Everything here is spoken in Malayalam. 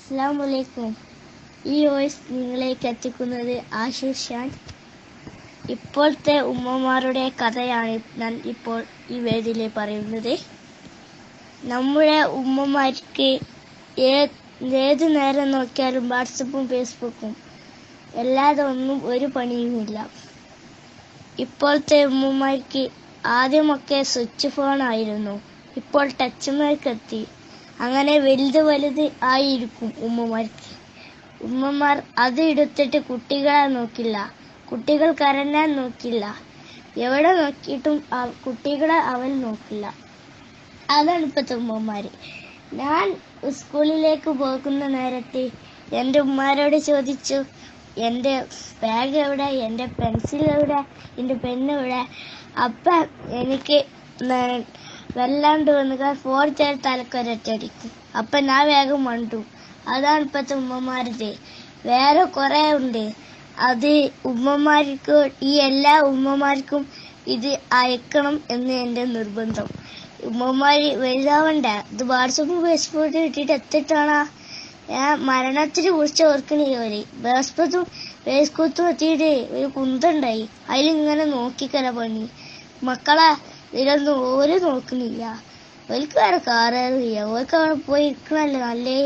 അസ്സലാമലൈക്കും. ഈ വോയിസ് നിങ്ങളിലേക്ക് എത്തിക്കുന്നത് ആശിഷ് ഖാൻ. ഇപ്പോഴത്തെ ഉമ്മമാരുടെ കഥയാണ് ഞാൻ ഇപ്പോൾ ഈ വേദിയിൽ പറയുന്നത്. നമ്മുടെ ഉമ്മമാർക്ക് ഏത് നേരം നോക്കിയാലും വാട്സപ്പും ഫേസ്ബുക്കും അല്ലാതെ ഒന്നും ഒരു പണിയുമില്ല. ഇപ്പോഴത്തെ ഉമ്മമാർക്ക് ആദ്യമൊക്കെ സ്വിച്ച് ഫോൺ ആയിരുന്നു, ഇപ്പോൾ ടച്ച് മൈക്ക് എത്തി. അങ്ങനെ വലുത് ആയിരിക്കും ഉമ്മമാർക്ക്. ഉമ്മമാർ അത് എടുത്തിട്ട് കുട്ടികളെ നോക്കില്ല, കുട്ടികൾ കരഞ്ഞാൻ നോക്കില്ല, എവിടെ നോക്കിയിട്ടും കുട്ടികളെ അവൻ നോക്കില്ല. അതാണ് ഇപ്പോഴത്തെ ഉമ്മമാര്. ഞാൻ സ്കൂളിലേക്ക് പോകുന്ന നേരത്തെ എൻ്റെ ഉമ്മാരോട് ചോദിച്ചു, എൻ്റെ ബാഗ് എവിടെ, എൻ്റെ പെൻസിൽ എവിടെ, എൻ്റെ പെണ്ണെവിടെ. അപ്പം എനിക്ക് വല്ലാണ്ട് വന്നുക ഫോൺ ചെയ്ത് തലക്കൊരറ്റടിക്കും. അപ്പം ഞാൻ വേഗം മണ്ടു. അതാണ് ഇപ്പോഴത്തെ ഉമ്മമാരുടെ. വേറെ കുറെ ഉണ്ട്. അത് ഉമ്മമാർക്ക്, ഈ എല്ലാ ഉമ്മമാർക്കും ഇത് അയക്കണം എന്ന് എൻ്റെ നിർബന്ധം. ഉമ്മമാര് വലുതാവണ്ട. ഇത് വാട്സപ്പും ഫേസ്ബുക്കും ഇട്ടിട്ട് എത്തിട്ടാണ് മരണത്തിന് കുറിച്ച് ഓർക്കണില്ല. ഫേസ്ബുക്കും എത്തിയിട്ട് ഒരു കുന്തണ്ടായി, അതിലിങ്ങനെ നോക്കിക്കല പണി. മക്കളെ ഇതിലൊന്നും ഓര് നോക്കണില്ല. ഓർക്ക് വേറെ കാറേറില്ല, ഓർക്ക് അവിടെ പോയി ഇരിക്കണല്ലേ നല്ലേ.